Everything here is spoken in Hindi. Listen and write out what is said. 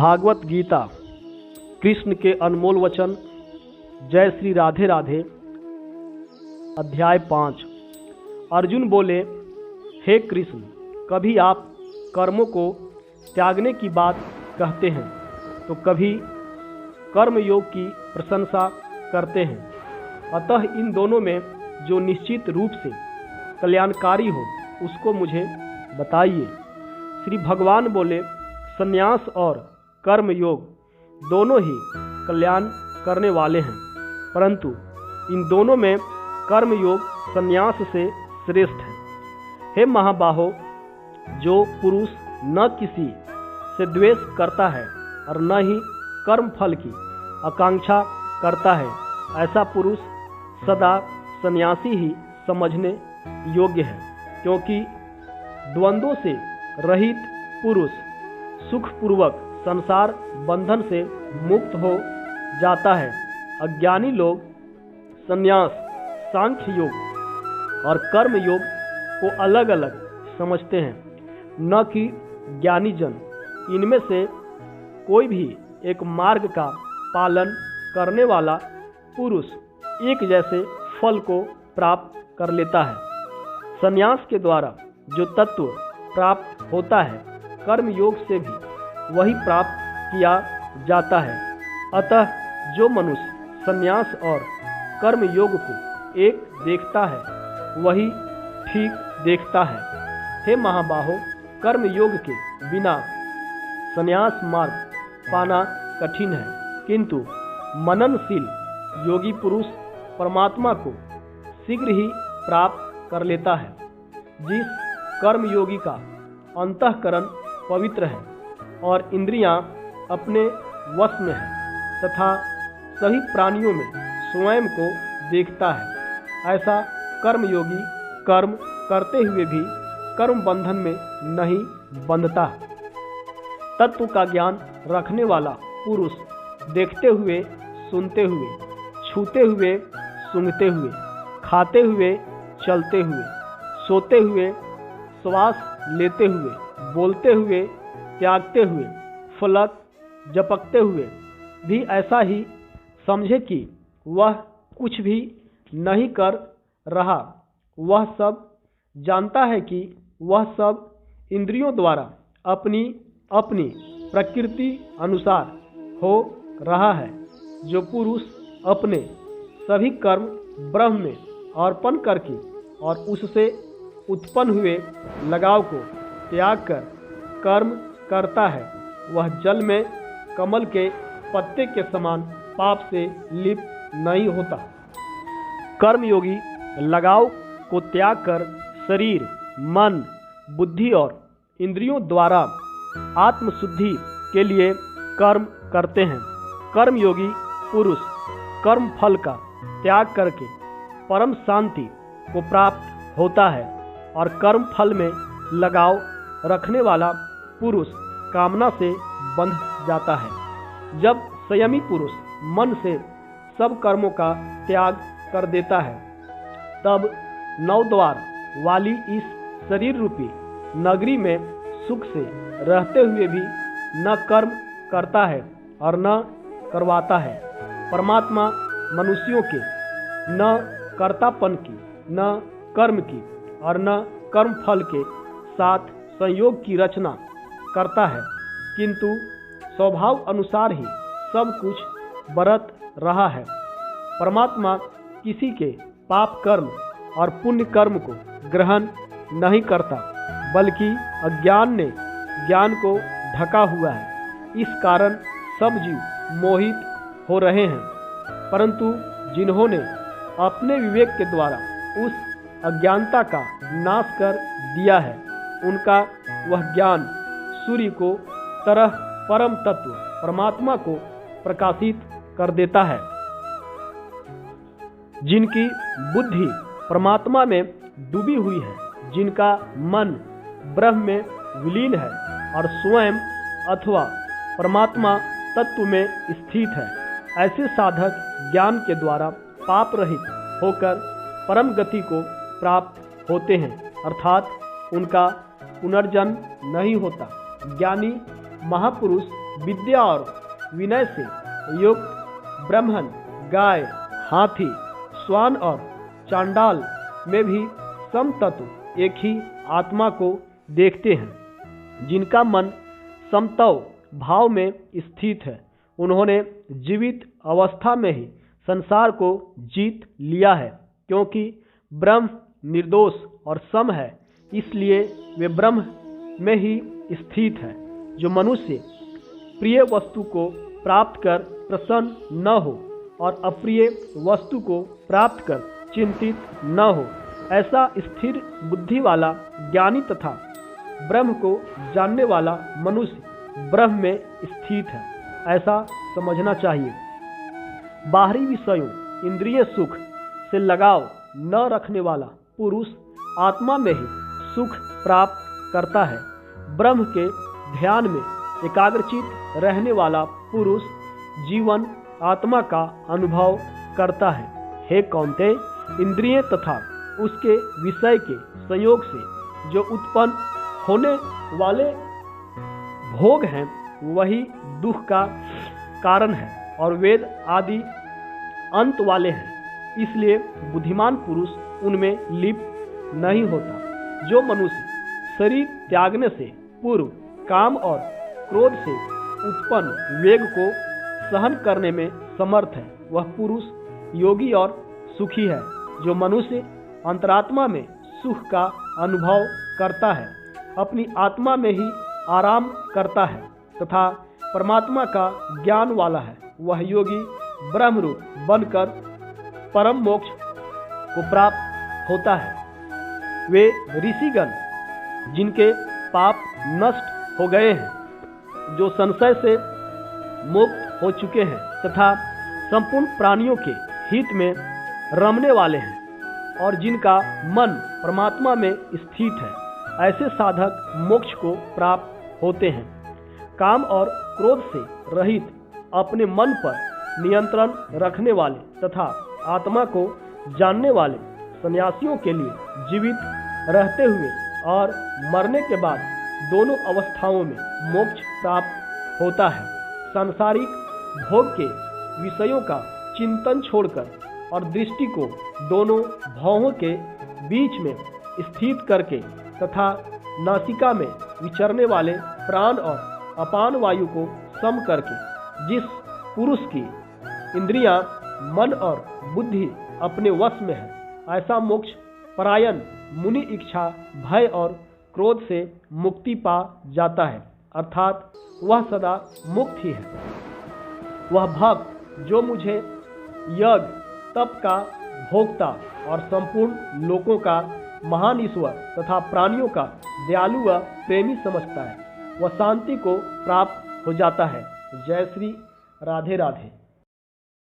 भागवत गीता कृष्ण के अनमोल वचन। जय श्री राधे राधे। अध्याय 5। अर्जुन बोले, हे कृष्ण, कभी आप कर्मों को त्यागने की बात कहते हैं तो कभी कर्म योग की प्रशंसा करते हैं। अतः इन दोनों में जो निश्चित रूप से कल्याणकारी हो उसको मुझे बताइए। श्री भगवान बोले, संन्यास और कर्म योग दोनों ही कल्याण करने वाले हैं, परंतु इन दोनों में कर्म योग संन्यास से श्रेष्ठ है। हे महाबाहो, जो पुरुष न किसी से द्वेष करता है और न ही कर्म फल की आकांक्षा करता है, ऐसा पुरुष सदा सन्यासी ही समझने योग्य है, क्योंकि द्वंद्वों से रहित पुरुष सुखपूर्वक संसार बंधन से मुक्त हो जाता है। अज्ञानी लोग संन्यास, सांख्य योग और कर्म योग को अलग अलग समझते हैं, न कि ज्ञानी जन इनमें से कोई भी एक मार्ग का पालन करने वाला पुरुष एक जैसे फल को प्राप्त कर लेता है। संन्यास के द्वारा जो तत्व प्राप्त होता है, कर्म योग से भी वही प्राप्त किया जाता है। अतः जो मनुष्य संन्यास और कर्म योग को एक देखता है वही ठीक देखता है। हे महाबाहो, कर्म योग के बिना संन्यास मार्ग पाना कठिन है, किंतु मननशील योगी पुरुष परमात्मा को शीघ्र ही प्राप्त कर लेता है। जिस कर्म योगी का अंतःकरण पवित्र है और इंद्रियां अपने वश में है तथा सभी प्राणियों में स्वयं को देखता है, ऐसा कर्म योगी कर्म करते हुए भी कर्म बंधन में नहीं बंधता। तत्व का ज्ञान रखने वाला पुरुष देखते हुए, सुनते हुए, छूते हुए, सूंघते हुए, खाते हुए, चलते हुए, सोते हुए, श्वास लेते हुए, बोलते हुए, त्यागते हुए, फलक झपकते हुए भी ऐसा ही समझे कि वह कुछ भी नहीं कर रहा। वह सब जानता है कि वह सब इंद्रियों द्वारा अपनी अपनी प्रकृति अनुसार हो रहा है। जो पुरुष अपने सभी कर्म ब्रह्म में अर्पण करके और उससे उत्पन्न हुए लगाव को त्याग कर कर्म करता है, वह जल में कमल के पत्ते के समान पाप से लिप्त नहीं होता। कर्मयोगी लगाव को त्याग कर शरीर, मन, बुद्धि और इंद्रियों द्वारा आत्मशुद्धि के लिए कर्म करते हैं। कर्मयोगी पुरुष कर्म फल का त्याग करके परम शांति को प्राप्त होता है और कर्म फल में लगाव रखने वाला पुरुष कामना से बंध जाता है। जब संयमी पुरुष मन से सब कर्मों का त्याग कर देता है, तब 9 द्वार वाली इस शरीर रूपी नगरी में सुख से रहते हुए भी न कर्म करता है और न करवाता है। परमात्मा मनुष्यों के न कर्तापन की, न कर्म की और न कर्म फल के साथ संयोग की रचना करता है, किंतु स्वभाव अनुसार ही सब कुछ बरत रहा है। परमात्मा किसी के पाप कर्म और पुण्य कर्म को ग्रहण नहीं करता, बल्कि अज्ञान ने ज्ञान को ढका हुआ है। इस कारण सब जीव मोहित हो रहे हैं, परंतु जिन्होंने अपने विवेक के द्वारा उस अज्ञानता का नाश कर दिया है, उनका वह ज्ञान सूर्य को तरह परम तत्व परमात्मा को प्रकाशित कर देता है। जिनकी बुद्धि परमात्मा में डूबी हुई है, जिनका मन ब्रह्म में विलीन है और स्वयं अथवा परमात्मा तत्व में स्थित है, ऐसे साधक ज्ञान के द्वारा पाप रहित होकर परम गति को प्राप्त होते हैं, अर्थात उनका पुनर्जन्म नहीं होता। ज्ञानी महापुरुष विद्या और विनय से युक्त ब्राह्मण गाय, हाथी, श्वान और चांडाल में भी समतत्व एक ही आत्मा को देखते हैं। जिनका मन समत्व भाव में स्थित है, उन्होंने जीवित अवस्था में ही संसार को जीत लिया है। क्योंकि ब्रह्म निर्दोष और सम है, इसलिए वे ब्रह्म में ही स्थित है। जो मनुष्य प्रिय वस्तु को प्राप्त कर प्रसन्न न हो और अप्रिय वस्तु को प्राप्त कर चिंतित न हो, ऐसा स्थिर बुद्धि वाला ज्ञानी तथा ब्रह्म को जानने वाला मनुष्य ब्रह्म में स्थित है, ऐसा समझना चाहिए। बाहरी विषयों इंद्रिय सुख से लगाव न रखने वाला पुरुष आत्मा में ही सुख प्राप्त करता है। ब्रह्म के ध्यान में एकाग्रचित रहने वाला पुरुष जीवन आत्मा का अनुभव करता है। हे कौन्तेय, इंद्रिय तथा उसके विषय के संयोग से जो उत्पन्न होने वाले भोग हैं, वही दुख का कारण है और वेद आदि अंत वाले हैं। इसलिए बुद्धिमान पुरुष उनमें लिप्त नहीं होता। जो मनुष्य शरीर त्यागने से पूर्व काम और क्रोध से उत्पन्न वेग को सहन करने में समर्थ है, वह पुरुष योगी और सुखी है। जो मनुष्य अंतरात्मा में सुख का अनुभव करता है, अपनी आत्मा में ही आराम करता है तथा परमात्मा का ज्ञान वाला है, वह योगी ब्रह्मरूप बनकर परम मोक्ष को प्राप्त होता है। वे ऋषिगण जिनके पाप नष्ट हो गए हैं, जो संशय से मुक्त हो चुके हैं तथा संपूर्ण प्राणियों के हित में रमने वाले हैं और जिनका मन परमात्मा में स्थित है, ऐसे साधक मोक्ष को प्राप्त होते हैं। काम और क्रोध से रहित अपने मन पर नियंत्रण रखने वाले तथा आत्मा को जानने वाले सन्यासियों के लिए जीवित रहते हुए और मरने के बाद दोनों अवस्थाओं में मोक्ष प्राप्त होता है। सांसारिक भोग के विषयों का चिंतन छोड़कर और दृष्टि को दोनों भावों के बीच में स्थित करके तथा नासिका में विचरने वाले प्राण और अपान वायु को सम करके जिस पुरुष की इंद्रियां, मन और बुद्धि अपने वश में है, ऐसा मोक्ष परायण मुनि इच्छा, भय और क्रोध से मुक्ति पा जाता है, अर्थात वह सदा मुक्त ही है। वह भक्त जो मुझे यज्ञ तप का भोक्ता और संपूर्ण लोकों का महान ईश्वर तथा प्राणियों का दयालु व प्रेमी समझता है, वह शांति को प्राप्त हो जाता है। जय श्री राधे राधे।